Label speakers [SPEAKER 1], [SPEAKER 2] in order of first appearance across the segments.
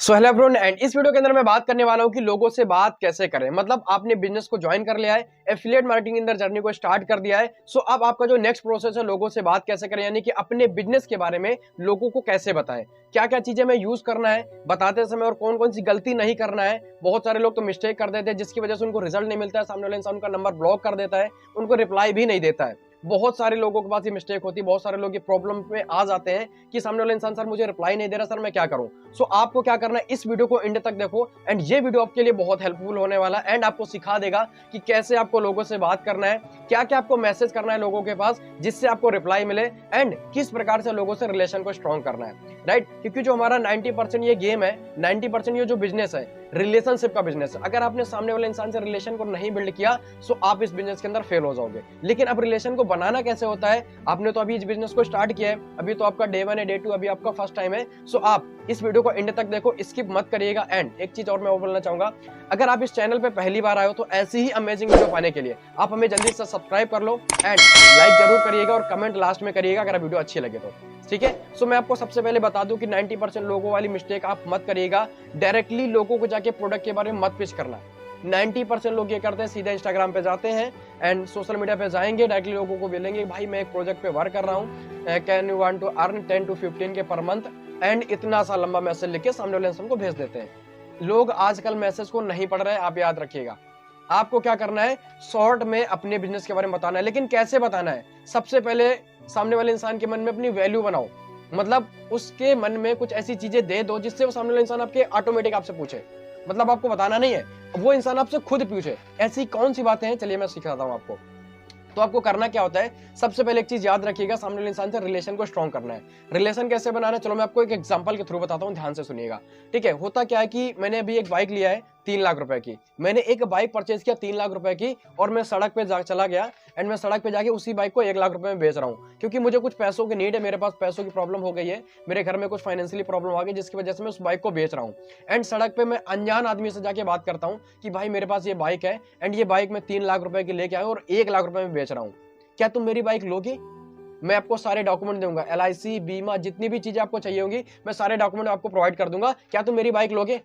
[SPEAKER 1] So hello everyone and इस video के अंदर मैं बात करने वाला हूं कि लोगों से बात कैसे करें। मतलब आपने बिजनेस को ज्वाइन कर लिया है, एफिलिएट मार्केटिंग के अंदर जर्नी को स्टार्ट कर दिया है। सो अब आपका जो नेक्स्ट प्रोसेस है लोगों से बात कैसे करें, यानी कि अपने बिजनेस के बारे में लोगों को कैसे बताएं, क्या क्या चीजें हमें यूज करना है बताते समय और कौन कौन सी गलती नहीं करना है। बहुत सारे लोग तो मिस्टेक कर देते हैं जिसकी वजह से उनको रिजल्ट नहीं मिलता है, सामने वाले इंसान उनका नंबर ब्लॉक कर देता है, उनको रिप्लाई भी नहीं देता है। बहुत सारे लोगों के पास ये मिस्टेक होती है, बहुत सारे लोग ये प्रॉब्लम में आ जाते हैं कि सामने वाला इंसान सर मुझे रिप्लाई नहीं दे रहा, सर मैं क्या करूं। सो आपको क्या करना है, इस वीडियो को एंड तक देखो एंड ये वीडियो आपके लिए बहुत हेल्पफुल होने वाला है एंड आपको सिखा देगा कि कैसे आपको लोगों से बात करना है, क्या क्या आपको मैसेज करना है लोगों के पास जिससे आपको रिप्लाई मिले एंड किस प्रकार से लोगों से रिलेशन को स्ट्रॉन्ग करना है। राइट, क्योंकि जो हमारा 90% ये गेम है, 90% ये जो बिजनेस है रिलेशनशिप का बिजनेस है। अगर आपने सामने वाले इंसान से रिलेशन को नहीं बिल्ड किया सो आप इस बिजनेस के अंदर फेल हो जाओगे। लेकिन अब रिलेशन को बनाना कैसे होता है, आपने तो अभी इस बिजनेस को स्टार्ट किया है, अभी तो आपका डे 1 है, डे 2 अभी आपका फर्स्ट टाइम है। सो आप इस वीडियो को एंड तक देखो, स्किप मत करिएगा। एंड एक चीज और मैं वो बोलना चाहूंगा, अगर आप इस चैनल पे पहली बार आए हो तो ऐसी ही अमेजिंग वीडियो पाने के लिए आप हमें जल्दी से सब्सक्राइब कर लो एंड लाइक जरूर करिएगा और कमेंट लास्ट में करिएगा अगर वीडियो अच्छी लगे तो। ठीक है, सो मैं आपको सबसे पहले बता दूं कि 90% लोगों वाली मिस्टेक आप मत करिएगा। डायरेक्टली लोगों को जाके प्रोडक्ट के बारे में मत पिच करना। 90% लोग ये करते हैं, सीधे इंस्टाग्राम पे जाते हैं एंड सोशल मीडिया पे जाएंगे, डायरेक्टली लोगों को बोलेंगे भाई मैं एक प्रोजेक्ट पे वर्क कर रहा हूँ, can you want to earn 10 to 15 के पर मंथ, एंड इतना सा लंबा मैसेज लिख के सामने वाले इंसान को भेज देते हैं। लोग आजकल मैसेज को नहीं पढ़ रहे हैं, आप याद रखिएगा। आपको क्या करना है, शॉर्ट में अपने बिजनेस के बारे में बताना है। लेकिन कैसे बताना है, सबसे पहले सामने वाले इंसान के मन में अपनी वैल्यू बनाओ। मतलब उसके मन में कुछ ऐसी चीजें दे दो जिससे वो सामने वाला इंसान आपके ऑटोमेटिक आपसे पूछे। मतलब आपको बताना नहीं है, वो इंसान आपसे खुद पूछे ऐसी कौन सी बातें हैं, चलिए मैं सिखाता हूं आपको। तो आपको करना क्या होता है, सबसे पहले एक चीज याद रखिएगा, सामने वाले इंसान से रिलेशन को स्ट्रॉन्ग करना है। रिलेशन कैसे बनाना है, चलो मैं आपको एक एग्जांपल के थ्रू बताता हूं, ध्यान से सुनिएगा। ठीक है, होता क्या है कि मैंने अभी एक बाइक लिया है 3 लाख रुपए की, मैंने एक बाइक परचेज किया 3 लाख रुपए की और मैं सड़क पे चला गया एंड मैं सड़क पे जाके उसी बाइक को 1 लाख रुपए में बेच रहा हूँ, क्योंकि मुझे कुछ पैसों की नीड है, मेरे पास पैसों की प्रॉब्लम हो गई है, मेरे घर में कुछ फाइनेंशियली प्रॉब्लम आ गई जिसकी वजह से मैं उस बाइक को बेच रहा हूँ। एंड सड़क पे मैं अनजान आदमी से जाके बात करता हूँ कि भाई मेरे पास ये बाइक है एंड ये बाइक मैं 3 लाख रुपए की लेके आया और 1 लाख रुपए में बेच रहा हूँ, क्या तुम मेरी बाइक लोगे? मैं आपको सारे डॉक्यूमेंट दूंगा, LIC बीमा जितनी भी चीजें आपको चाहिए होंगी मैं सारे डॉक्यूमेंट आपको प्रोवाइड कर दूंगा, क्या तुम मेरी बाइक लोगे?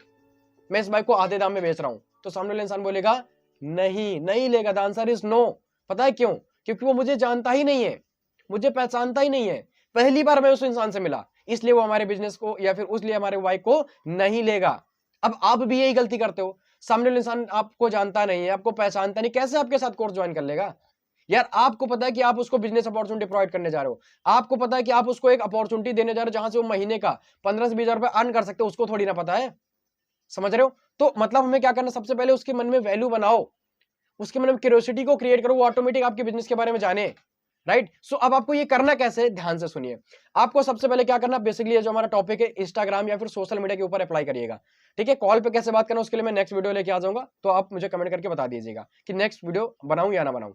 [SPEAKER 1] मैं इस बाइक को आधे दाम में बेच रहा हूं। तो सामने वाला इंसान बोलेगा नहीं, नहीं लेगा। The answer is no. पता है क्यों? क्योंकि वो मुझे जानता ही नहीं है, मुझे पहचानता ही नहीं है, पहली बार मैं उस इंसान से मिला, इसलिए वो हमारे बिजनेस को या फिर उसलिए हमारे बाइक को नहीं लेगा। अब आप भी यही गलती करते हो, सामने वाला इंसान आपको जानता नहीं है, आपको पहचानता नहीं, कैसे आपके साथ कोर्स ज्वाइन कर लेगा? यार आपको पता है कि आप उसको बिजनेस अपॉर्चुनिटी प्रोवाइड करने जा रहे हो, आपको पता है कि आप उसको एक अपॉर्चुनिटी देने जा रहे हो जहां से वो महीने का 15 से 20 हजार रुपए अर्न कर सकते हो, उसको थोड़ी ना पता है। समझ रहे हो? तो मतलब हमें क्या करना, सबसे पहले उसके मन में वैल्यू बनाओ, उसके मन में क्यूरियोसिटी को क्रिएट करो, वो ऑटोमेटिक आपके बिजनेस के बारे में जाने। राइट, सो अब आपको ये करना कैसे है, ध्यान से सुनिए। आपको सबसे पहले क्या करना, बेसिकली ये जो हमारा टॉपिक है इंस्टाग्राम या फिर सोशल मीडिया के ऊपर अप्लाई करिएगा। ठीक है, कॉल पे कैसे बात करना उसके लिए मैं नेक्स्ट वीडियो लेके आ जाऊंगा, तो आप मुझे कमेंट करके बता दीजिएगा कि नेक्स्ट वीडियो बनाऊं या ना बनाऊं।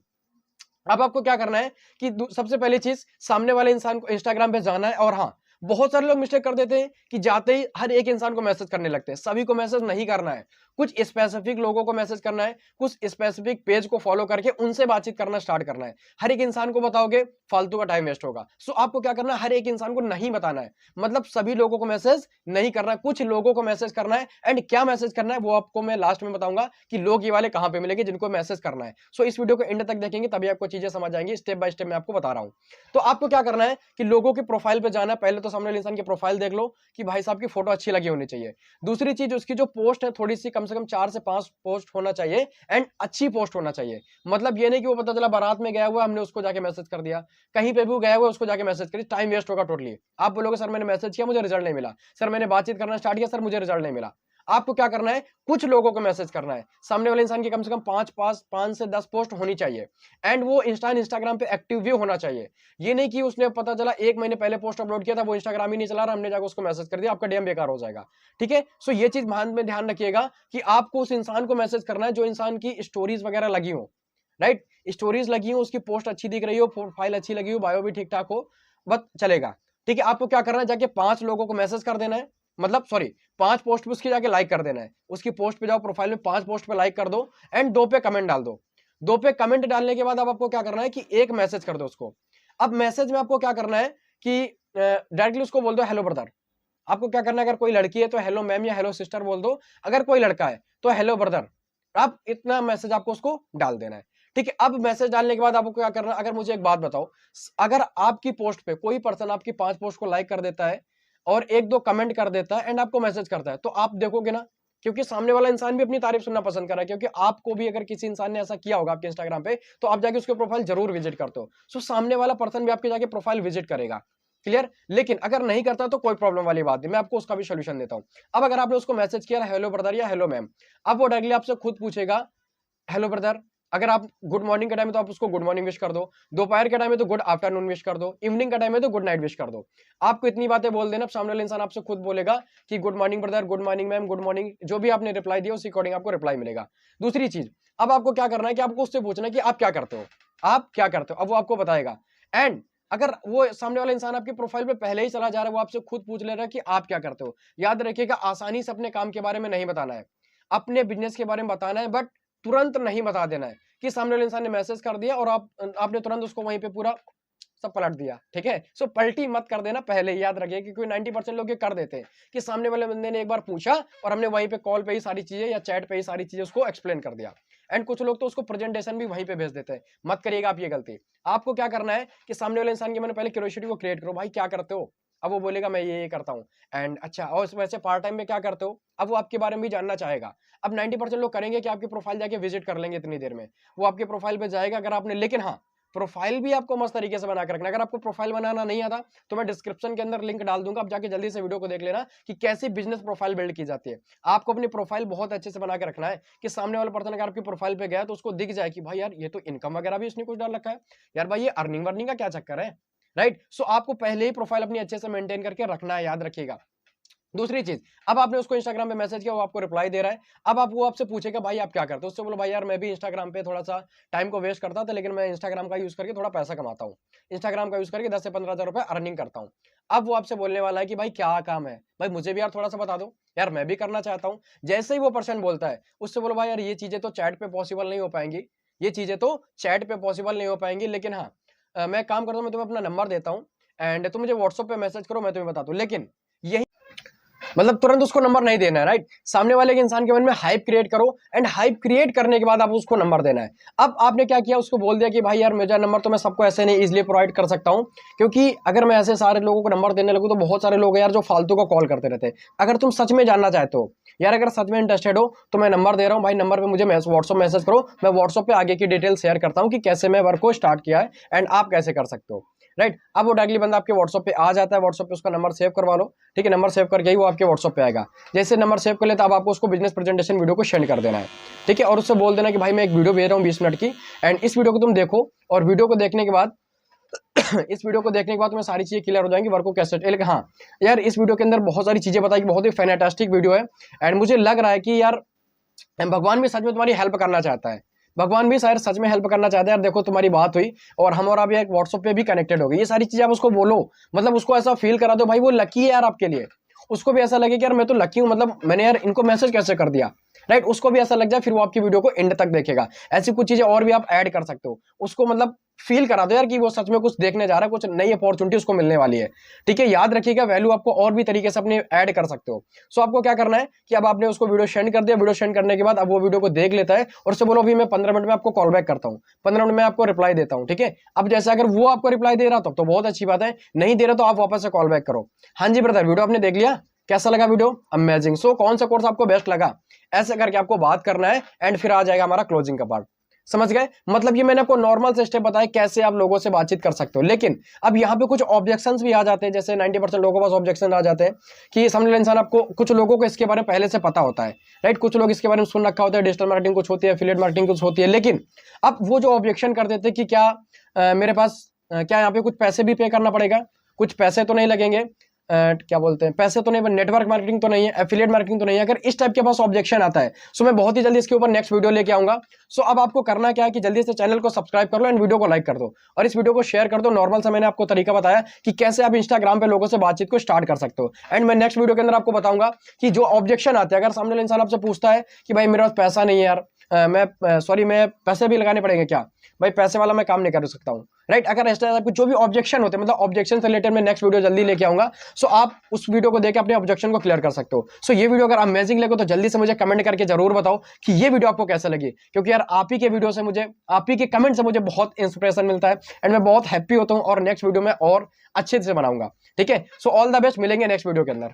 [SPEAKER 1] अब आपको क्या करना है कि सबसे पहली चीज, सामने वाले इंसान को इंस्टाग्राम पे जाना है। और हाँ, बहुत सारे लोग मिस्टेक कर देते हैं कि जाते ही हर एक इंसान को मैसेज करने लगते हैं। सभी को मैसेज नहीं करना है, कुछ स्पेसिफिक लोगों को मैसेज करना है, कुछ स्पेसिफिक पेज को फॉलो करके उनसे बातचीत करना स्टार्ट करना है। हर एक इंसान को बताओगे फालतू का टाइम वेस्ट होगा। सो आपको क्या करना है, हर एक इंसान को नहीं बताना है, मतलब सभी लोगों को मैसेज नहीं करना है, कुछ लोगों को मैसेज करना है। एंड क्या मैसेज करना है वो आपको मैं लास्ट में बताऊंगा कि लोग ये वाले कहां पे मिलेंगे जिनको मैसेज करना है। सो इस वीडियो को एंड तक देखेंगे तभी आपको चीजें समझ आएंगी, स्टेप बाय स्टेप मैं आपको बता रहा हूं। तो आपको क्या करना है कि लोगों की प्रोफाइल पे जाना है। पहले तो सामने वाले इंसान की प्रोफाइल देख लो कि भाई साहब की फोटो अच्छी लगी होनी चाहिए। दूसरी चीज, उसकी जो पोस्ट है थोड़ी सी कम से कम 4 से 5 पोस्ट होना चाहिए एंड अच्छी पोस्ट होना चाहिए। मतलब ये नहीं कि वो पता चला बारात में गया हुआ हमने उसको जाके मैसेज कर दिया, कहीं पे भी गया हुआ उसको जाके मैसेज करिए, टाइम वेस्ट होगा टोटली। आप बोलोगे सर मैंने मैसेज किया मुझे रिजल्ट नहीं मिला, सर मैंने बातचीत करना स्टार्ट किया सर मुझे रिजल्ट नहीं मिला। आपको क्या करना है, कुछ लोगों को मैसेज करना है। सामने वाले इंसान की कम से कम 5 से 10 पोस्ट होनी चाहिए एंड वो इंस्टाग्राम पे एक्टिव भी होना चाहिए। ये नहीं कि उसने पता चला 1 महीने पहले पोस्ट अपलोड किया था, वो इंस्टाग्राम ही नहीं चला रहा, हमने जाकर उसको मैसेज कर दिया, आपका डीएम बेकार हो जाएगा। ठीक है, सो ये चीज में ध्यान रखिएगा कि आपको उस इंसान को मैसेज करना है जो इंसान की स्टोरीज वगैरह लगी हो। राइट, स्टोरीज लगी हो, उसकी पोस्ट अच्छी दिख रही हो, प्रोफाइल अच्छी लगी हो, बायो भी ठीक ठाक हो, बस चलेगा। ठीक है, आपको क्या करना है, जाके 5 लोगों को मैसेज कर देना है, मतलब सॉरी 5 पोस्ट पे उसकी जाके लाइक कर देना है। उसकी पोस्ट पे जाओ, प्रोफाइल में 5 पोस्ट पे लाइक कर दो एंड 2 पे कमेंट डाल दो। 2 पे कमेंट डालने के बाद अब आपको क्या करना है कि एक मैसेज कर दो उसको। अब मैसेज में आपको क्या करना है कि डायरेक्टली उसको बोल दो हेलो ब्रदर। आपको क्या करना है, अगर कोई लड़की है तो हेलो मैम या हेलो सिस्टर बोल दो, अगर कोई लड़का है तो हेलो ब्रदर, आप इतना मैसेज आपको उसको डाल देना है। ठीक है, अब मैसेज डालने के बाद आपको क्या करना है, अगर मुझे एक बात बताओ, अगर आपकी पोस्ट पे कोई पर्सन आपकी 5 पोस्ट को लाइक कर देता है और 1-2 कमेंट कर देता है एंड आपको मैसेज करता है, तो आप देखोगे ना, क्योंकि सामने वाला इंसान भी अपनी तारीफ सुनना पसंद कर रहा है, क्योंकि आपको भी अगर किसी इंसान ने ऐसा किया होगा आपके इंस्टाग्राम पे, तो आप जाके उसके प्रोफाइल जरूर विजिट करते हो। सो सामने वाला पर्सन भी आपके जाके प्रोफाइल विजिट करेगा। क्लियर? लेकिन अगर नहीं करता तो कोई प्रॉब्लम वाली बात नहीं, मैं आपको उसका भी सोल्यूशन देता हूं। अब अगर आपने उसको मैसेज किया हेलो ब्रदर या हेलो मैम, अब वो डायरेक्टली आपसे खुद पूछेगा हेलो ब्रदर, अगर आप गुड मॉर्निंग का टाइम है तो आप उसको गुड मॉर्निंग विश कर दो, दोपहर के टाइम है तो गुड आफ्टरनून विश कर दो, इवनिंग का टाइम है तो गुड नाइट विश कर दो। आपको इतनी बातें बोल देना, सामने वाला इंसान आपसे खुद बोलेगा कि good morning brother, good morning ma'am, good morning, जो भी आपने रिप्लाई दिया उसी अकॉर्डिंग आपको रिप्लाई मिलेगा। दूसरी चीज, अब आपको क्या करना है कि आपको उससे पूछना है कि आप क्या करते हो, आप क्या करते हो, अब वो आपको बताएगा। एंड अगर वो सामने वाला इंसान आपकी प्रोफाइल पे पहले ही चला जा रहा है, वो आपसे खुद पूछ ले रहा है कि आप क्या करते हो, याद रखिएगा आसानी से अपने काम के बारे में नहीं बताना है, अपने बिजनेस के बारे में बताना है, बट तुरंत नहीं बता देना है कि सामने वाले इंसान ने मैसेज कर दिया और आपने तुरंत उसको वहीं पे पूरा सब पलट दिया। ठीक है, सो पलटी मत कर देना, पहले ही याद रखिए, क्योंकि 90% लोग ये कर देते हैं कि सामने वाले बंदे ने एक बार पूछा और हमने वहीं पे कॉल पे ही सारी चीजें या चैट पे ही सारी चीजें उसको एक्सप्लेन कर दिया। एंड कुछ लोग तो उसको प्रेजेंटेशन भी वहीं पे भेज देते हैं, मत करिएगा आप ये गलती। आपको क्या करना है कि सामने वाले इंसान की मैंने पहले क्यूरियोसिटी को क्रिएट करो, भाई क्या करते हो, अब वो बोलेगा मैं ये करता हूँ। एंड अच्छा, और वैसे पार्ट टाइम में क्या करते हो, अब वो आपके बारे में भी जानना चाहेगा। अब 90% लोग करेंगे कि आपकी प्रोफाइल जाके विजिट कर लेंगे इतनी देर में, वो आपके प्रोफाइल पे जाएगा अगर आपने, लेकिन हाँ, प्रोफाइल भी आपको मस्त तरीके से बना के रखना। अगर आपको प्रोफाइल बनाना नहीं आता तो मैं डिस्क्रिप्शन के अंदर लिंक डाल दूंगा, आप जाके जल्दी से वीडियो को देख लेना कि कैसी बिजनेस प्रोफाइल बिल्ड की जाती है। आपको अपनी प्रोफाइल बहुत अच्छे से बना के रखना है कि सामने वाला पर्सन अगर आपकी प्रोफाइल पे गया तो उसको दिख जाए कि भाई यार ये तो इनकम वगैरह भी इसने कुछ डाल रखा है, यार भाई ये अर्निंग वर्निंग का क्या चक्कर है, राइट। सो आपको पहले ही प्रोफाइल अपनी अच्छे से मेंटेन करके रखना है, याद रखिएगा। दूसरी चीज, अब आपने उसको इंस्टाग्राम पे मैसेज किया, वो आपको रिप्लाई दे रहा है, अब आप वो आपसे पूछेगा भाई आप क्या करते हो, उससे बोलो भाई यार मैं भी इंस्टाग्राम पे थोड़ा सा टाइम को वेस्ट करता था, लेकिन मैं इंस्टाग्राम का यूज करके थोड़ा पैसा कमाता हूँ, इंस्टाग्राम का यूज करके 10 से 15 हजार रुपए अर्निंग करता हूँ। अब वो आपसे बोलने वाला है कि भाई क्या काम है, भाई मुझे भी यार थोड़ा सा बता दो, यार मैं भी करना चाहता हूँ। जैसे ही वो पर्सन बोलता है, उससे बोलो भाई यार ये चीजें तो चैट पे पॉसिबल नहीं हो पाएंगी, ये चीजें तो चैट पे पॉसिबल नहीं हो पाएंगी, लेकिन हाँ मैं काम करता हूँ, मैं तुम्हें अपना नंबर देता हूँ एंड तुम मुझे व्हाट्सएप पे मैसेज करो, मैं तुम्हें बता दूं। लेकिन यही मतलब तुरंत उसको नंबर नहीं देना है, राइट। सामने वाले के इंसान के मन में हाइप क्रिएट करो एंड हाइप क्रिएट करने के बाद आप उसको नंबर देना है। अब आपने क्या किया, उसको बोल दिया कि भाई यार मेरा नंबर तो मैं सबको ऐसे नहीं इजीली प्रोवाइड कर सकता हूं, क्योंकि अगर मैं ऐसे सारे लोगों को नंबर देने लगूं तो बहुत सारे लोग हैं यार जो फालतू को कॉल करते रहते हैं। अगर तुम सच में जानना चाहते हो यार, अगर सच में इंटरेस्टेड हो तो मैं नंबर दे रहा हूँ भाई, नंबर पे मुझे व्हाट्सअप मैसेज करो, मैं व्हाट्सअप पे आगे की डिटेल शेयर करता हूँ कि कैसे मैं वर्क को स्टार्ट किया है एंड आप कैसे कर सकते हो, राइट। अब वो डायरेक्टली बंदा आपके व्हाट्सअप पे आ जाता है, व्हाट्सअप पे उसका नंबर सेव करवा लो, ठीक है, नंबर सेव करके ही वो आपके व्हाट्सअप पे आएगा। जैसे नंबर सेव कर लेता अब आपको उसको बिजनेस प्रेजेंटेशन वीडियो को सेंड कर देना है, ठीक है, और उससे बोल देना कि भाई मैं एक वीडियो भेज रहा हूँ 20 मिनट की एंड इस वीडियो को तुम देखो, और वीडियो को देखने के बाद इस वीडियो को देखने के बाद तुम्हें सारी चीजें क्लियर हो जाएंगी, वर्क को कैसे। लेकिन हाँ यार, इस वीडियो के अंदर बहुत सारी चीजें बताई, बहुत ही फैंटास्टिक वीडियो है एंड मुझे लग रहा है कि यार भगवान भी सच में तुम्हारी हेल्प करना चाहता है, भगवान भी शायद सच में हेल्प करना चाहते हैं यार। देखो तुम्हारी बात हुई और हम और अभी एक व्हाट्सएप पे भी कनेक्टेड हो गए, ये सारी चीजें आप उसको बोलो, मतलब उसको ऐसा फील करा दो भाई वो लकी है यार आपके लिए, उसको भी ऐसा लगे कि यार मैं तो लकी हूं, मतलब मैंने यार इनको मैसेज कैसे कर दिया, राइट। उसको भी ऐसा लग जाए, फिर वो आपकी वीडियो को एंड तक देखेगा। ऐसी कुछ चीजें और भी आप ऐड कर सकते हो, उसको मतलब फील करा दो यार कि वो सच में कुछ देखने जा रहा है, कुछ नई अपॉर्चुनिटी उसको मिलने वाली है, ठीक है। याद रखिएगा वैल्यू आपको और भी तरीके से अपने ऐड कर सकते हो। सो आपको क्या करना है कि अब आपने उसको वीडियो सेंड कर दिया, वीडियो सेंड करने के बाद अब वो वीडियो को देख लेता है और उससे बोलो अभी मैं 15 मिनट में आपको कॉल बैक करता हूँ, 15 मिनट में आपको रिप्लाई देता हूँ, ठीक है। अब जैसे अगर वो आपको रिप्लाई दे रहा तो बहुत अच्छी बात है, नहीं दे रहा तो आप वापस से कॉल बैक करो, हाँ जी ब्रदर वीडियो आपने देख लिया, कैसा लगा वीडियो, अमेजिंग। सो कौन सा कोर्स आपको बेस्ट लगा, ऐसे करके आपको बात करना है एंड फिर आ जाएगा हमारा क्लोजिंग का पार्ट। समझ गए, मतलब ये मैंने आपको नॉर्मल से स्टेप बताया कैसे आप लोगों से बातचीत कर सकते हो। लेकिन अब यहाँ पे कुछ ऑब्जेक्शंस भी आ जाते हैं, जैसे 90% लोगों के पास ऑब्जेक्शन आ जाते हैं कि सामने वाला इंसान, आपको कुछ लोगों को इसके बारे में पहले से पता होता है, राइट, कुछ लोग इसके बारे में सुन रखा होता है, डिजिटल मार्केटिंग कुछ होती है, एफिलिएट मार्केटिंग कुछ होती है। लेकिन अब वो जो ऑब्जेक्शन कर देते हैं कि क्या मेरे पास क्या यहाँ पे कुछ पैसे भी पे करना पड़ेगा, कुछ पैसे तो नहीं लगेंगे, क्या बोलते हैं, पैसे तो नहीं, नेटवर्क मार्केटिंग तो नहीं है, एफिलिएट मार्केटिंग तो नहीं है। अगर इस टाइप के पास ऑब्जेक्शन आता है सो मैं बहुत ही जल्दी इसके ऊपर नेक्स्ट वीडियो लेके आऊंगा। सो अब आपको करना क्या है कि जल्दी से चैनल को सब्सक्राइब कर लो एंड वीडियो को लाइक कर दो और इस वीडियो को शेयर कर दो। नॉर्मल से मैंने आपको तरीका बताया कि कैसे आप इंस्टाग्राम पे लोगों से बातचीत को स्टार्ट कर सकते हो एंड मैं नेक्स्ट वीडियो के अंदर आपको बताऊंगा कि जो ऑब्जेक्शन आते हैं, अगर सामने वाला इंसान आपसे पूछता है कि भाई मेरे पास पैसा नहीं है यार, मैं पैसे भी लगाने पड़ेंगे क्या, भाई पैसे वाला मैं काम नहीं कर सकता हूँ, राइट। अगर ऐसा आपको जो भी ऑब्जेक्शन होते हैं, मतलब ऑब्जेक्शन से रिलेटेड मैं नेक्स्ट वीडियो जल्दी लेके आऊंगा, सो आप उस वीडियो को देख अपने ऑब्जेक्शन को क्लियर कर सकते हो। सो ये वीडियो अगर अमेजिंग लगे तो जल्दी से मुझे कमेंट करके जरूर बताओ कि ये वीडियो आपको कैसा लगी, क्योंकि यार आप ही के वीडियो से मुझे, आप ही के कमेंट से मुझे बहुत इंस्पिरेशन मिलता है एंड मैं बहुत हैप्पी होता हूँ और नेक्स्ट वीडियो में और अच्छे से बनाऊंगा। ठीक है, सो ऑल द बेस्ट, मिलेंगे नेक्स्ट वीडियो के अंदर।